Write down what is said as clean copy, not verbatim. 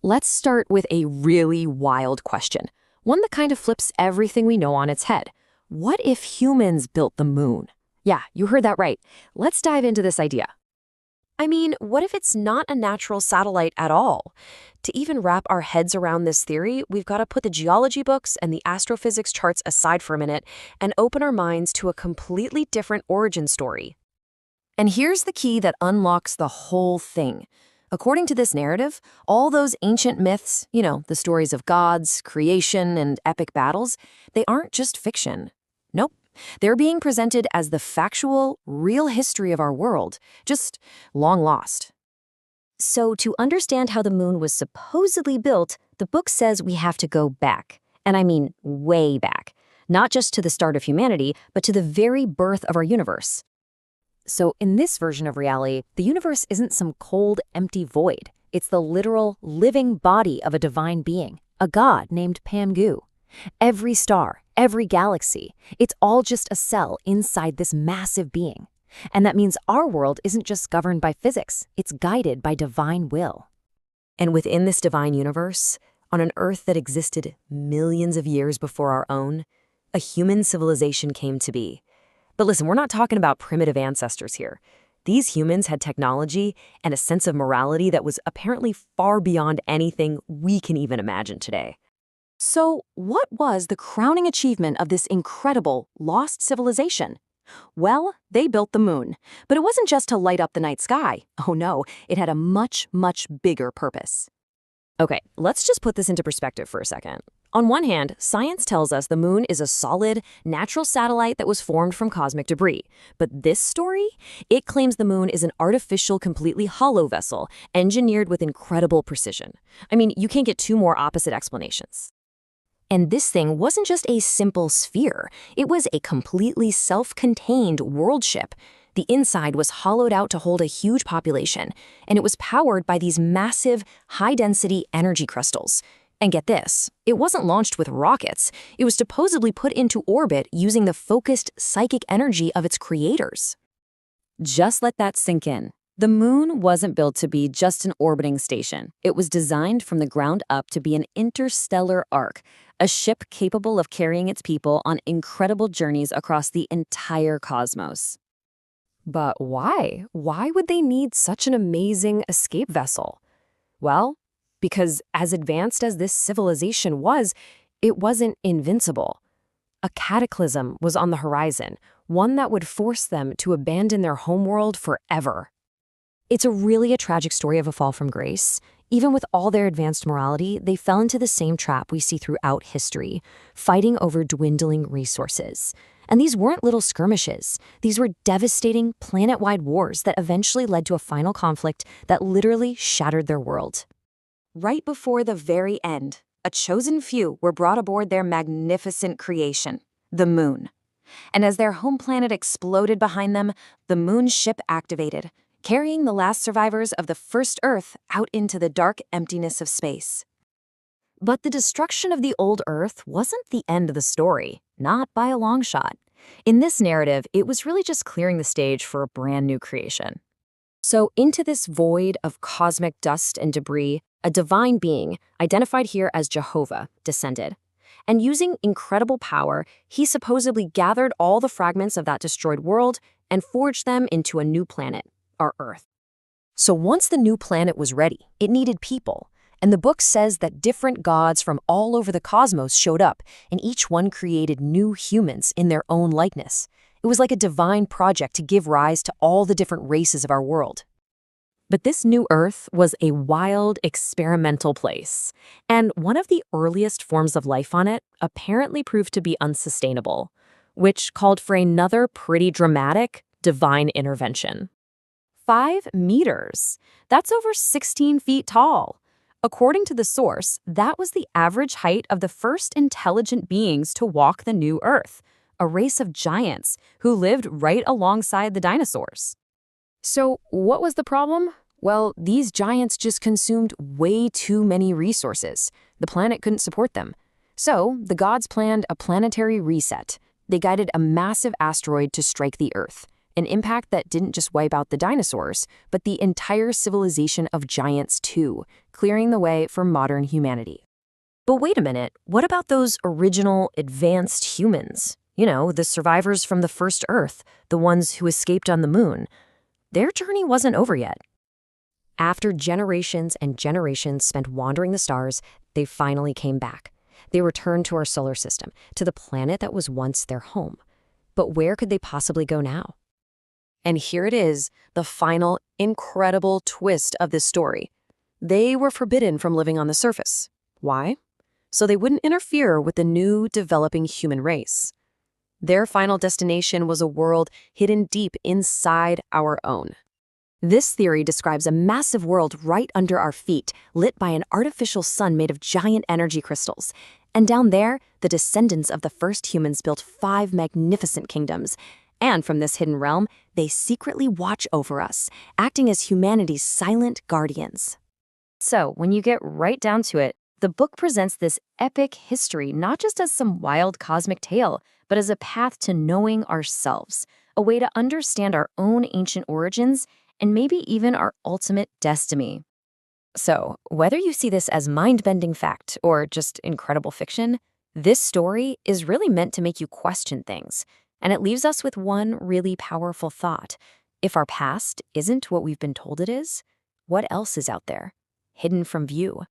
Let's start with a really wild question, one that kind of flips everything we know on its head. What if humans built the moon? Yeah, you heard that right. Let's dive into this idea. I mean, what if it's not a natural satellite at all? To even wrap our heads around this theory, we've got to put the geology books and the astrophysics charts aside for a minute and open our minds to a completely different origin story. And here's the key that unlocks the whole thing. According to this narrative, all those ancient myths, the stories of gods, creation, and epic battles, they aren't just fiction. Nope. They're being presented as the factual, real history of our world, just long lost. So to understand how the moon was supposedly built, the book says we have to go back. And I mean way back. Not just to the start of humanity, but to the very birth of our universe. So in this version of reality, the universe isn't some cold, empty void. It's the literal, living body of a divine being, a god named Pangu. Every star, every galaxy, it's all just a cell inside this massive being. And that means our world isn't just governed by physics, it's guided by divine will. And within this divine universe, on an Earth that existed millions of years before our own, a human civilization came to be. But listen, we're not talking about primitive ancestors here. These humans had technology and a sense of morality that was apparently far beyond anything we can even imagine today. So, what was the crowning achievement of this incredible, lost civilization? Well, they built the moon. But it wasn't just to light up the night sky. Oh no, it had a much, much bigger purpose. Okay, let's just put this into perspective for a second. On one hand, science tells us the moon is a solid, natural satellite that was formed from cosmic debris. But this story? It claims the moon is an artificial, completely hollow vessel, engineered with incredible precision. I mean, you can't get two more opposite explanations. And this thing wasn't just a simple sphere. It was a completely self-contained world ship. The inside was hollowed out to hold a huge population, and it was powered by these massive, high-density energy crystals. And get this, it wasn't launched with rockets. It was supposedly put into orbit using the focused psychic energy of its creators. Just let that sink in. The moon wasn't built to be just an orbiting station. It was designed from the ground up to be an interstellar ark, a ship capable of carrying its people on incredible journeys across the entire cosmos. But why? Why would they need such an amazing escape vessel? Well, because as advanced as this civilization was, it wasn't invincible. A cataclysm was on the horizon, one that would force them to abandon their homeworld forever. It's really a tragic story of a fall from grace. Even with all their advanced morality, they fell into the same trap we see throughout history, fighting over dwindling resources. And these weren't little skirmishes. These were devastating, planet-wide wars that eventually led to a final conflict that literally shattered their world. Right before the very end, a chosen few were brought aboard their magnificent creation, the moon. And as their home planet exploded behind them, the moon ship activated, carrying the last survivors of the first Earth out into the dark emptiness of space. But the destruction of the old Earth wasn't the end of the story, not by a long shot. In this narrative, it was really just clearing the stage for a brand new creation. So into this void of cosmic dust and debris, a divine being, identified here as Jehovah, descended. And using incredible power, he supposedly gathered all the fragments of that destroyed world and forged them into a new planet, our Earth. So once the new planet was ready, it needed people. And the book says that different gods from all over the cosmos showed up, and each one created new humans in their own likeness. It was like a divine project to give rise to all the different races of our world. But this new Earth was a wild, experimental place. And one of the earliest forms of life on it apparently proved to be unsustainable, which called for another pretty dramatic divine intervention. 5 meters. That's over 16 feet tall. According to the source, that was the average height of the first intelligent beings to walk the new Earth, a race of giants who lived right alongside the dinosaurs. So what was the problem? Well, these giants just consumed way too many resources. The planet couldn't support them. So the gods planned a planetary reset. They guided a massive asteroid to strike the Earth. An impact that didn't just wipe out the dinosaurs, but the entire civilization of giants too, clearing the way for modern humanity. But wait a minute, what about those original advanced humans? You know, the survivors from the first Earth, the ones who escaped on the moon. Their journey wasn't over yet. After generations and generations spent wandering the stars, they finally came back. They returned to our solar system, to the planet that was once their home. But where could they possibly go now? And here it is, the final, incredible twist of this story. They were forbidden from living on the surface. Why? So they wouldn't interfere with the new, developing human race. Their final destination was a world hidden deep inside our own. This theory describes a massive world right under our feet, lit by an artificial sun made of giant energy crystals. And down there, the descendants of the first humans built 5 magnificent kingdoms. And from this hidden realm, they secretly watch over us, acting as humanity's silent guardians. So, when you get right down to it, the book presents this epic history not just as some wild cosmic tale, but as a path to knowing ourselves, a way to understand our own ancient origins, and maybe even our ultimate destiny. So, whether you see this as mind-bending fact or just incredible fiction, this story is really meant to make you question things. And it leaves us with one really powerful thought. If our past isn't what we've been told it is, what else is out there, hidden from view?